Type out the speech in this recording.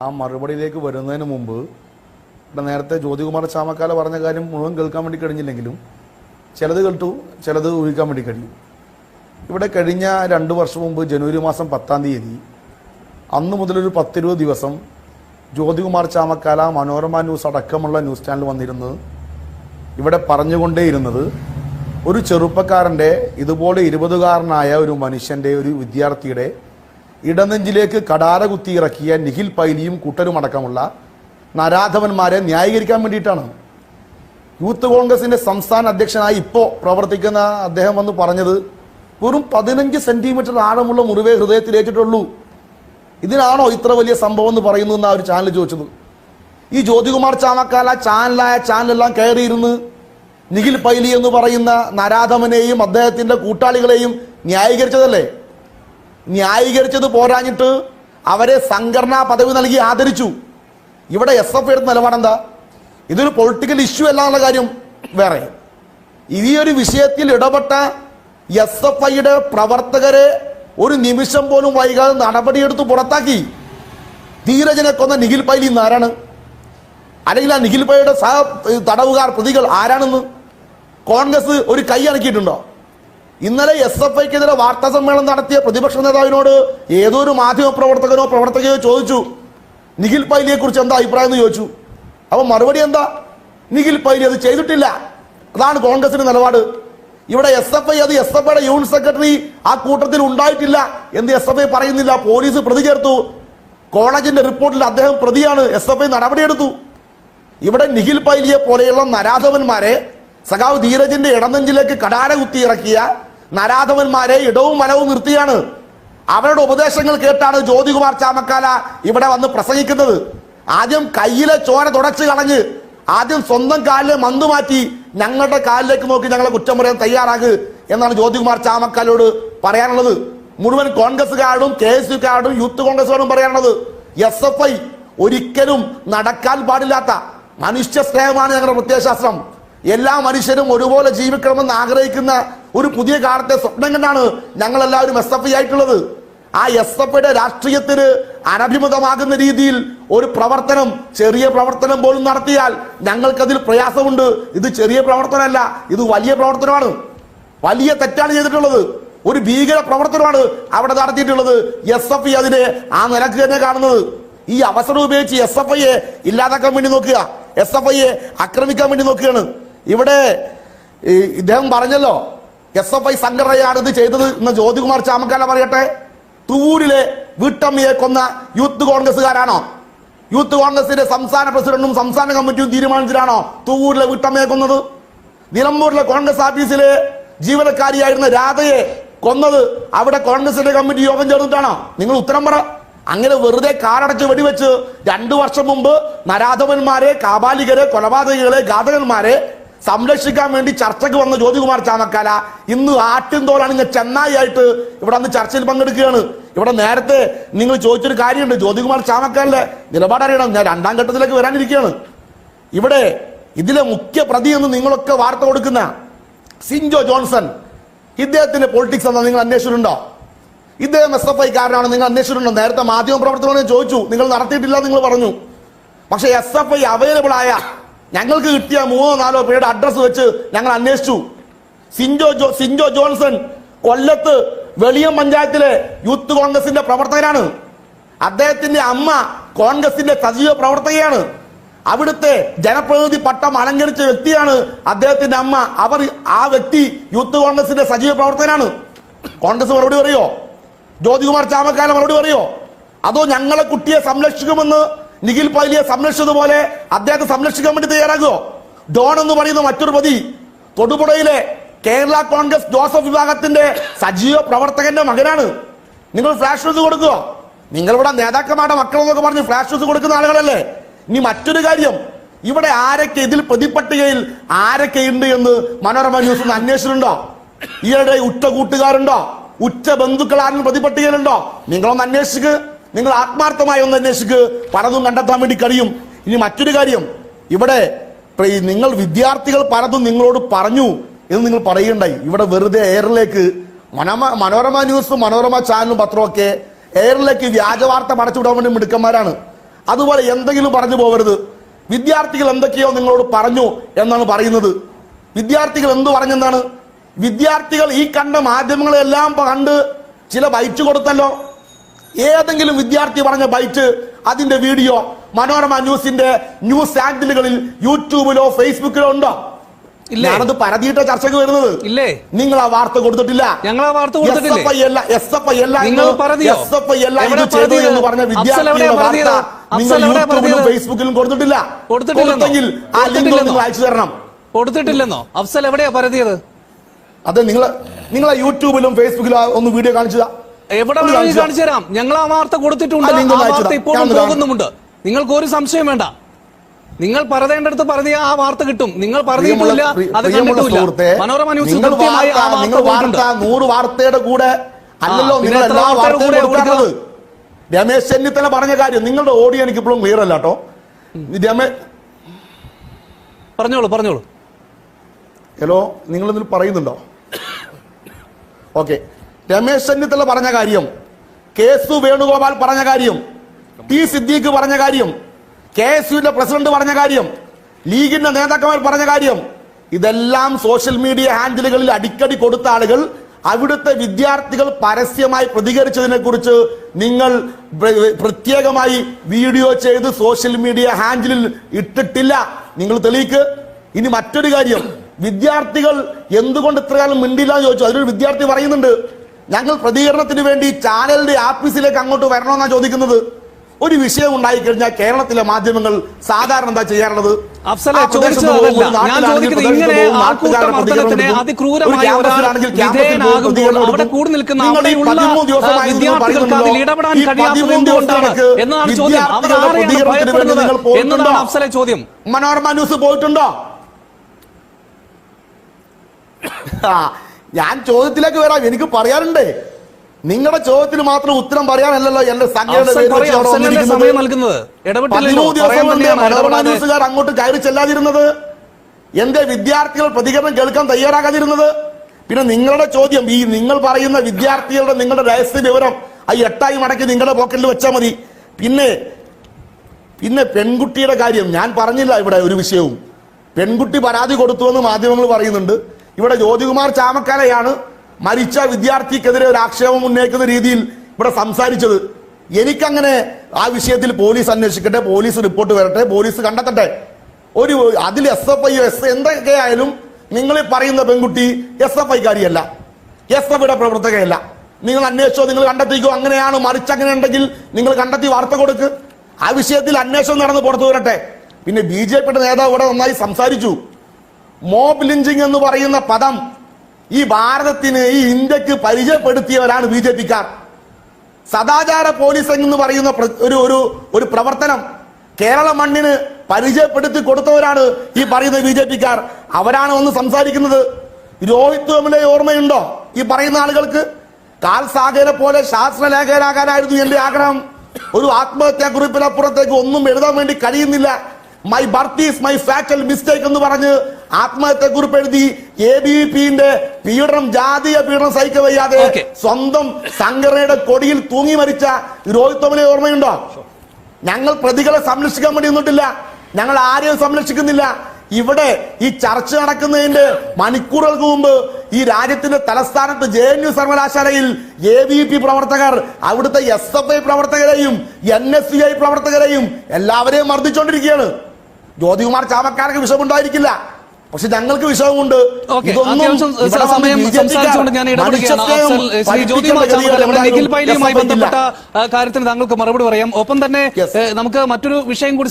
ആ മറുപടിയിലേക്ക് വരുന്നതിന് മുമ്പ് ഇവിടെ നേരത്തെ ജ്യോതികുമാർ ചാമക്കാല പറഞ്ഞ കാര്യം മുഴുവൻ കേൾക്കാൻ വേണ്ടി കഴിഞ്ഞില്ലെങ്കിലും ചിലത് കേട്ടു, ചിലത് ഊഹിക്കാൻ വേണ്ടി കഴിയും. ഇവിടെ കഴിഞ്ഞ 2 വർഷം മുമ്പ് ജനുവരി മാസം 10-ാം തീയതി അന്ന് മുതലൊരു 10-20 ദിവസം ജ്യോതികുമാർ ചാമക്കാല, മനോരമ ന്യൂസ് അടക്കമുള്ള ന്യൂസ് ചാനൽ വന്നിരുന്നത് ഇവിടെ പറഞ്ഞുകൊണ്ടേയിരുന്നത് ഒരു ചെറുപ്പക്കാരൻ്റെ, ഇതുപോലെ 20കാരനായ ഒരു മനുഷ്യൻ്റെ, ഒരു വിദ്യാർത്ഥിയുടെ ഇടനെഞ്ചിലേക്ക് കടാര കുത്തി ഇറക്കിയ നിഖിൽ പൈലിയും കൂട്ടരും അടക്കമുള്ള നരാധവന്മാരെ ന്യായീകരിക്കാൻ വേണ്ടിയിട്ടാണ്. യൂത്ത് കോൺഗ്രസിന്റെ സംസ്ഥാന അധ്യക്ഷനായി ഇപ്പോൾ പ്രവർത്തിക്കുന്ന അദ്ദേഹം വന്ന് പറഞ്ഞത് വെറും 15 സെന്റിമീറ്റർ ആഴമുള്ള മുറിവേ ഹൃദയത്തിലേറ്റിട്ടുള്ളൂ. ഇതിനാണോ ഇത്ര വലിയ സംഭവം എന്ന് പറയുന്നു എന്നാ ഒരു ചാനൽ ചോദിച്ചത്. ഈ ജ്യോതികുമാർ ചാമക്കാല ചാനലെല്ലാം കയറിയിരുന്ന് നിഖിൽ പൈലി എന്ന് പറയുന്ന നരാധമനെയും അദ്ദേഹത്തിന്റെ കൂട്ടാളികളെയും ന്യായീകരിച്ചതല്ലേ? ന്യായീകരിച്ചത് പോരാഞ്ഞിട്ട് അവരെ സംഘടനാ പദവി നൽകി ആദരിച്ചു. ഇവിടെ SF എടുത്ത നിലപാടെന്താ? ഇതൊരു പൊളിറ്റിക്കൽ ഇഷ്യൂ അല്ല എന്നുള്ള കാര്യം വേറെ. ഈ ഒരു വിഷയത്തിൽ ഇടപെട്ട SFIയുടെ പ്രവർത്തകരെ ഒരു നിമിഷം പോലും വൈകാതെ നടപടിയെടുത്ത് പുറത്താക്കി. ധീരജനെ കൊന്ന നിഖിൽ പൈലി ഇന്ന് ആരാണ്? അല്ലെങ്കിൽ ആ നിഖിൽ പൈലിയുടെ തടവുകാർ, പ്രതികൾ ആരാണെന്ന് കോൺഗ്രസ് ഒരു കൈ അണക്കിയിട്ടുണ്ടോ? ഇന്നലെ SFIക്കെതിരെ വാർത്താ സമ്മേളനം നടത്തിയ പ്രതിപക്ഷ നേതാവിനോട് ഏതോ ഒരു മാധ്യമ പ്രവർത്തകയോ ചോദിച്ചു, നിഖിൽ പൈലിയെ കുറിച്ച് എന്താ അഭിപ്രായം എന്ന് ചോദിച്ചു. അപ്പൊ മറുപടി എന്താ? നിഖിൽ പൈലി അത് ചെയ്തിട്ടില്ല. അതാണ് കോൺഗ്രസിന്റെ നിലപാട്. ഇവിടെ SFI, അത് SFIയുടെ യൂണിറ്റ് സെക്രട്ടറി ആ കൂട്ടത്തിൽ ഉണ്ടായിട്ടില്ല എന്ന് SFI പറയുന്നില്ല. പോലീസ് പ്രതി ചേർത്തു. കോളേജിന്റെ റിപ്പോർട്ടിൽ അദ്ദേഹം പ്രതിയാണ്. SFI നടപടിയെടുത്തു. ഇവിടെ നിഖിൽ പൈലിയെ പോലെയുള്ള നരാധവന്മാരെ, സഖാവ് ധീരജിന്റെ ഇടനെഞ്ചിലേക്ക് കടാര കുത്തി ഇറക്കിയ നരാധവന്മാരെ ഇടവും വലവും നിർത്തിയാണ്. അവരുടെ ഉപദേശങ്ങൾ കേട്ടാണ് ജ്യോതികുമാർ ചാമക്കാല ഇവിടെ വന്ന് പ്രസംഗിക്കുന്നത്. ആദ്യം കയ്യിലെ ചോര തുടച്ചു കളഞ്ഞ്, ആദ്യം സ്വന്തം കാലിലെ മന്ത് മാറ്റി ഞങ്ങളുടെ കാലിലേക്ക് നോക്കി ഞങ്ങളെ കുറ്റം പറയാൻ തയ്യാറാകു എന്നാണ് ജ്യോതികുമാർ ചാമക്കാലോട് പറയാനുള്ളത്. മുഴുവൻ കോൺഗ്രസുകാരോടും KSUക്കാരോടും യൂത്ത് കോൺഗ്രസുകാരോടും പറയാനുള്ളത്, SFI ഒരിക്കലും നടക്കാൻ പാടില്ലാത്ത മനുഷ്യ സ്നേഹമാണ് ഞങ്ങളുടെ പ്രത്യയശാസ്ത്രം. എല്ലാ മനുഷ്യരും ഒരുപോലെ ജീവിക്കണമെന്ന് ആഗ്രഹിക്കുന്ന ഒരു പുതിയ കാലത്തെ സ്വപ്നം കണ്ടാണ് ഞങ്ങളെല്ലാവരും SFI ആയിട്ടുള്ളത്. ആ SFIയുടെ രാഷ്ട്രീയത്തിന് അനഭിമുഖമാകുന്ന രീതിയിൽ ഒരു പ്രവർത്തനം, ചെറിയ പ്രവർത്തനം പോലും നടത്തിയാൽ ഞങ്ങൾക്കതിൽ പ്രയാസമുണ്ട്. ഇത് ചെറിയ പ്രവർത്തനമല്ല, ഇത് വലിയ പ്രവർത്തനമാണ്. വലിയ തെറ്റാണ് ചെയ്തിട്ടുള്ളത്. ഒരു ഭീകര പ്രവർത്തനമാണ് അവിടെ നടത്തിയിട്ടുള്ളത്. SFI അതിനെ ആ നിലക്ക് തന്നെ കാണുന്നത്. ഈ അവസരം ഉപയോഗിച്ച് SFIയെ ഇല്ലാതാക്കാൻ വേണ്ടി നോക്കുക, SFIയെ ആക്രമിക്കാൻ വേണ്ടി നോക്കുകയാണ്. ഇവിടെ ഇദ്ദേഹം പറഞ്ഞല്ലോ SFI സംഘടനയാണ് ഇത് ചെയ്തത് എന്ന്. ജ്യോതികുമാർ ചാമക്കാല പറയട്ടെ, തൂരിലെ വീട്ടമ്മയെ കൊന്ന യൂത്ത് കോൺഗ്രസുകാരാണോ? യൂത്ത് കോൺഗ്രസിന്റെ സംസ്ഥാന പ്രസിഡന്റും സംസ്ഥാന കമ്മിറ്റിയും തീരുമാനിച്ചിട്ടാണോ തൂരിലെ വീട്ടമ്മയെ കൊന്നത്? നിലമ്പൂരിലെ കോൺഗ്രസ് ഓഫീസിലെ ജീവനക്കാരിയായിരുന്ന രാധയെ കൊന്നത് അവിടെ കോൺഗ്രസിന്റെ കമ്മിറ്റി യോഗം ചേർന്നിട്ടാണോ? നിങ്ങൾ ഉത്തരം പറ. അങ്ങനെ വെറുതെ കാറടച്ച് വെടിവെച്ച് 2 വർഷം മുമ്പ് നരാധവന്മാരെ, കാബാലികരെ, കൊലപാതകികളെ, ഘാതകന്മാരെ സംരക്ഷിക്കാൻ വേണ്ടി ചർച്ചയ്ക്ക് വന്ന ജ്യോതികുമാർ ചാമക്കാല ഇന്ന് ആട്ടിൻതോലാണ് ചെന്നായി ആയിട്ട് ഇവിടെ വന്ന് ചർച്ചയിൽ പങ്കെടുക്കുകയാണ്. ഇവിടെ നേരത്തെ നിങ്ങൾ ചോദിച്ചൊരു കാര്യമുണ്ട്, ജ്യോതികുമാർ ചാമക്കാലിന്റെ നിലപാടറിയണം. ഞാൻ 2ാം ഘട്ടത്തിലേക്ക് വരാനിരിക്കുകയാണ്. ഇവിടെ ഇതിലെ മുഖ്യ പ്രതി എന്ന് നിങ്ങളൊക്കെ വാർത്ത കൊടുക്കുന്ന സിൻജോ ജോൺസൺ, ഇദ്ദേഹത്തിന്റെ പൊളിറ്റിക്സ് എന്താ നിങ്ങൾ അന്വേഷിച്ചിട്ടുണ്ടോ? ഇദ്ദേഹം SFI കാരനാണ്, നിങ്ങൾ അന്വേഷിച്ചിട്ടുണ്ടോ? നേരത്തെ മാധ്യമ പ്രവർത്തകരോട് ചോദിച്ചു, നിങ്ങൾ നടത്തിയിട്ടില്ല നിങ്ങൾ പറഞ്ഞു. പക്ഷെ SFI അവൈലബിൾ ആയ ഞങ്ങൾക്ക് കിട്ടിയ 3-4 പേരുടെ അഡ്രസ് വെച്ച് ഞങ്ങൾ അന്വേഷിച്ചു. സിൻജോ ജോൺസൺ കൊല്ലത്ത് വെളിയം പഞ്ചായത്തിലെ യൂത്ത് കോൺഗ്രസിന്റെ പ്രവർത്തകനാണ്. അദ്ദേഹത്തിന്റെ അമ്മ കോൺഗ്രസിന്റെ സജീവ പ്രവർത്തകയാണ്. അവിടുത്തെ ജനപ്രതിനിധി പട്ടം അലങ്കരിച്ച വ്യക്തിയാണ് അദ്ദേഹത്തിന്റെ അമ്മ. ആ വ്യക്തി യൂത്ത് കോൺഗ്രസിന്റെ സജീവ പ്രവർത്തകനാണ്. കോൺഗ്രസ് മറുപടി പറയോ? ജ്യോതികുമാർ ചാമക്കാല മറുപടി പറയോ? അതോ ഞങ്ങളെ കുട്ടിയെ സംരക്ഷിക്കുമെന്ന് നിഖിൽ പൈലിയെ സംരക്ഷിച്ചതുപോലെ അദ്ദേഹത്തെ സംരക്ഷിക്കാൻ വേണ്ടി തയ്യാറാകുമോ? ഡോൺ എന്ന് പറയുന്ന മറ്റൊരു പ്രതി തൊടുപുഴയിലെ കേരള കോൺഗ്രസ് ജോസഫ് വിഭാഗത്തിന്റെ സജീവ പ്രവർത്തകന്റെ മകനാണ്. നിങ്ങൾ ഫ്ലാഷ് ന്യൂസ് കൊടുക്കുക? നിങ്ങളിവിടെ നേതാക്കന്മാരുടെ മക്കളെന്നൊക്കെ പറഞ്ഞ് ഫ്ലാഷ് ന്യൂസ് കൊടുക്കുന്ന ആളുകളല്ലേ? ഇനി മറ്റൊരു കാര്യം, ഇവിടെ ആരൊക്കെ ഇതിൽ പ്രതിപട്ടികയിൽ ആരൊക്കെ ഉണ്ട് എന്ന് മനോരമ ന്യൂസ് ഒന്ന് അന്വേഷിച്ചിട്ടുണ്ടോ? ഇയാളുടെ ഉറ്റ കൂട്ടുകാരുണ്ടോ? ഉറ്റ ബന്ധുക്കൾ ആരും പ്രതിപട്ടികയിലുണ്ടോ? നിങ്ങളൊന്ന് അന്വേഷിക്ക്. നിങ്ങൾ ആത്മാർത്ഥമായി ഒന്ന് അന്വേഷിക്ക്. പലതും കണ്ടെത്താൻ വേണ്ടി കഴിയും. ഇനി മറ്റൊരു കാര്യം, ഇവിടെ നിങ്ങൾ വിദ്യാർത്ഥികൾ പലതും നിങ്ങളോട് പറഞ്ഞു എന്ന് നിങ്ങൾ പറയുകയുണ്ടായി. ഇവിടെ വെറുതെ എയറിലേക്ക് മനോരമ ന്യൂസും മനോരമ ചാനലും പത്രമൊക്കെ എയറിലേക്ക് വ്യാജ വാർത്ത പടച്ചുവിടാൻ വേണ്ടി മിടുക്കന്മാരാണ്. അതുപോലെ എന്തെങ്കിലും പറഞ്ഞു പോകരുത്. വിദ്യാർത്ഥികൾ എന്തൊക്കെയോ നിങ്ങളോട് പറഞ്ഞു എന്നാണ് പറയുന്നത്. വിദ്യാർത്ഥികൾ എന്ത് പറഞ്ഞെന്നാണ്? വിദ്യാർത്ഥികൾ ഈ കണ്ട മാധ്യമങ്ങളെല്ലാം കണ്ട് ചില ബൈറ്റ് കൊടുത്തല്ലോ. ഏതെങ്കിലും വിദ്യാർത്ഥി പറഞ്ഞ ബൈറ്റ്, അതിന്റെ വീഡിയോ മനോരമ ന്യൂസിന്റെ ന്യൂസ് ചാനലുകളിൽ യൂട്യൂബിലോ ഫേസ്ബുക്കിലോ ഉണ്ടോ? ഞാനത് പരതിയിട്ട ചർച്ചയ്ക്ക് വരുന്നത്. ഇല്ലേ? നിങ്ങൾ ആ വാർത്ത കൊടുത്തിട്ടില്ല. ഞങ്ങൾ ആ വാർത്ത കൊടുത്തിട്ടില്ല. എന്ന് പറഞ്ഞ വിദ്യാർത്ഥികളുടെ വാർത്ത നിങ്ങൾ യൂട്യൂബിലും ഫേസ്ബുക്കിലും കൊടുത്തിട്ടില്ല. കൊടുത്തിട്ടില്ലെങ്കിൽ ആ ലിങ്ക് നിങ്ങൾ അയച്ചു തരണം. കൊടുത്തിട്ടില്ലെന്നോ? അഫ്സൽ എവിടെയാ പരതിയത്? അതെ, നിങ്ങളെ യൂട്യൂബിലും ഫേസ്ബുക്കിലും ഒന്ന് വീഡിയോ കാണിച്ചതാ. എവിടെ കാണിച്ചു തരാം. ഞങ്ങൾ ആ വാർത്ത കൊടുത്തിട്ടുണ്ട്. ആ വാർത്ത ഇപ്പോഴും പോകുന്നുമുണ്ട്. നിങ്ങൾക്ക് ഒരു സംശയം വേണ്ട. നിങ്ങൾ പറയേണ്ടടുത്ത് പറഞ്ഞ ആ വാർത്ത കിട്ടും. നിങ്ങൾ പറഞ്ഞിട്ടില്ല, അത് കണ്ടിട്ടില്ല. മനോരമ ന്യൂസ് 100 വാർത്തയുടെ കൂടെ അല്ലല്ലോ നിങ്ങൾ എല്ലാ വാർത്തയും കൊടുക്കുന്നത്. രമേശ് ചെന്നിത്തല പറഞ്ഞ കാര്യം നിങ്ങളുടെ ഓഡിയോ എനിക്ക് ഇപ്പോഴും ക്ലിയർ അല്ല കേട്ടോ. പറഞ്ഞോളൂ. ഹലോ, നിങ്ങൾ ഇതിൽ പറയുന്നുണ്ടോ? ഓക്കെ. രമേശ് ചെന്നിത്തല പറഞ്ഞ കാര്യം, കെ.എസ്. വേണുഗോപാൽ പറഞ്ഞ കാര്യം, ടി സിദ്ദീഖ് പറഞ്ഞ കാര്യം, കെ.എസ്.യുവിന്റെ പ്രസിഡന്റ് പറഞ്ഞ കാര്യം, ലീഗിന്റെ നേതാക്കന്മാർ പറഞ്ഞ കാര്യം, ഇതെല്ലാം സോഷ്യൽ മീഡിയ ഹാൻഡിലുകളിൽ അടിക്കടി കൊടുത്ത ആളുകൾ അവിടുത്തെ വിദ്യാർത്ഥികൾ പരസ്യമായി പ്രതികരിച്ചതിനെ കുറിച്ച് നിങ്ങൾ പ്രത്യേകമായി വീഡിയോ ചെയ്ത് സോഷ്യൽ മീഡിയ ഹാൻഡിലിൽ ഇട്ടിട്ടില്ല. നിങ്ങൾ തെളിയിക്ക്. ഇനി മറ്റൊരു കാര്യം, വിദ്യാർത്ഥികൾ എന്തുകൊണ്ട് ഇത്രകാലം മിണ്ടില്ല എന്ന് ചോദിച്ചു. അതിലൊരു വിദ്യാർത്ഥി പറയുന്നുണ്ട്, ഞങ്ങൾ പ്രതികരണത്തിന് വേണ്ടി ചാനലിന്റെ ആഫീസിലേക്ക് അങ്ങോട്ട് വരണമെന്നാണ് ചോദിക്കുന്നത്. ഒരു വിഷയം ഉണ്ടായിക്കഴിഞ്ഞാൽ കേരളത്തിലെ മാധ്യമങ്ങൾ സാധാരണ എന്താ ചെയ്യാറുള്ളത്? മനോരമ ന്യൂസ് പോയിട്ടുണ്ടോ? ഞാൻ ചോദ്യത്തിലേക്ക് വരാം. എനിക്ക് പറയാനുണ്ട്. നിങ്ങളുടെ ചോദ്യത്തിന് മാത്രം ഉത്തരം പറയാനല്ലല്ലോ എന്റെ സംഘടന മനോരമ ന്യൂസുകാർ അങ്ങോട്ട് കയറി ചെല്ലാതിരുന്നത്. എന്റെ വിദ്യാർത്ഥികൾ പ്രതികരണം കേൾക്കാൻ തയ്യാറാകാതിരുന്നത്. പിന്നെ നിങ്ങളുടെ ചോദ്യം, ഈ നിങ്ങൾ പറയുന്ന വിദ്യാർത്ഥികളുടെ നിങ്ങളുടെ രഹസ്യ വിവരം ആ 8 മടക്കി നിങ്ങളുടെ പോക്കറ്റിൽ വെച്ചാൽ മതി. പിന്നെ പെൺകുട്ടിയുടെ കാര്യം ഞാൻ പറഞ്ഞില്ല. ഇവിടെ ഒരു വിഷയവും പെൺകുട്ടി പരാതി കൊടുത്തുവെന്ന് മാധ്യമങ്ങൾ പറയുന്നുണ്ട്. ഇവിടെ ജ്യോതികുമാർ ചാമക്കാലയാണ് മരിച്ച വിദ്യാർത്ഥിക്കെതിരെ ഒരു ആക്ഷേപം ഉന്നയിക്കുന്ന രീതിയിൽ ഇവിടെ സംസാരിച്ചത്. എനിക്കങ്ങനെ ആ വിഷയത്തിൽ പോലീസ് അന്വേഷിക്കട്ടെ, പോലീസ് റിപ്പോർട്ട് വരട്ടെ, പോലീസ് കണ്ടെത്തട്ടെ. അതിൽ SFI എന്തൊക്കെ ആയാലും നിങ്ങൾ പറയുന്ന പെൺകുട്ടി SFI കാരിയല്ല, SFIയുടെ പ്രവർത്തകയല്ല. നിങ്ങൾ അന്വേഷിച്ചോ, നിങ്ങൾ കണ്ടെത്തിക്കോ. അങ്ങനെയാണ്, മറിച്ചങ്ങനെ ഉണ്ടെങ്കിൽ നിങ്ങൾ കണ്ടെത്തി വാർത്ത കൊടുക്ക്. ആ വിഷയത്തിൽ അന്വേഷണം നടന്ന് പുറത്തു വരട്ടെ. പിന്നെ BJPയുടെ നേതാവ് ഇവിടെ നന്നായി സംസാരിച്ചു. മോബ് ലിഞ്ചിങ് എന്ന് പറയുന്ന പദം ഈ ഭാരതത്തിന്, ഈ ഇന്ത്യക്ക് പരിചയപ്പെടുത്തിയവരാണ് BJPക്കാർ. സദാചാര പോലീസ് എന്ന് പറയുന്ന ഒരു പ്രവർത്തനം കേരള മണ്ണിന് പരിചയപ്പെടുത്തി കൊടുത്തവരാണ് ഈ പറയുന്ന BJPക്കാർ. അവരാണ് ഒന്ന് സംസാരിക്കുന്നത്. രോഹിത് വേമുലയെ ഓർമ്മയുണ്ടോ ഈ പറയുന്ന ആളുകൾക്ക്? കാൽ സാഗരെ പോലെ ശാസ്ത്രലേഖകനാകാനായിരുന്നു എന്റെ ആഗ്രഹം. ഒരു ആത്മഹത്യാ കുറിപ്പിനപ്പുറത്തേക്ക് ഒന്നും എഴുതാൻ വേണ്ടി കഴിയുന്നില്ല. My birth is my fatal mistake എന്ന് പറഞ്ഞ് ആത്മഹത്യ കുറിപ്പ് എഴുതി ABVPന്റെ പീഡനം, ജാതീയ പീഡനം സഹിക്കാൻ വയ്യാതെ സ്വന്തം സംഘടനയുടെ കൊടിയിൽ തൂങ്ങി മരിച്ച രോഹിത് വേമുലയെ ഓർമ്മയുണ്ടോ? ഞങ്ങൾ പ്രതികളെ സംരക്ഷിക്കാൻ വേണ്ടി നിന്നിട്ടില്ല. ഞങ്ങൾ ആരെയും സംരക്ഷിക്കുന്നില്ല. ഇവിടെ ഈ ചർച്ച നടക്കുന്നതിന്റെ മണിക്കൂറുകൾക്ക് മുമ്പ് ഈ രാജ്യത്തിന്റെ തലസ്ഥാനത്ത് JNU സർവകലാശാലയിൽ ABVP പ്രവർത്തകർ അവിടുത്തെ SFI പ്രവർത്തകരെയും NSCI പ്രവർത്തകരെയും എല്ലാവരെയും മർദ്ദിച്ചുകൊണ്ടിരിക്കുകയാണ്. ജ്യോതികുമാർ ചാമക്കാർക്ക് വിഷമുണ്ടായിരിക്കില്ല, പക്ഷെ ഞങ്ങൾക്ക് വിഷയമുണ്ട്. ബന്ധപ്പെട്ട കാര്യത്തിന് താങ്കൾക്ക് മറുപടി പറയാം. ഒപ്പം തന്നെ നമുക്ക് മറ്റൊരു വിഷയം കൂടി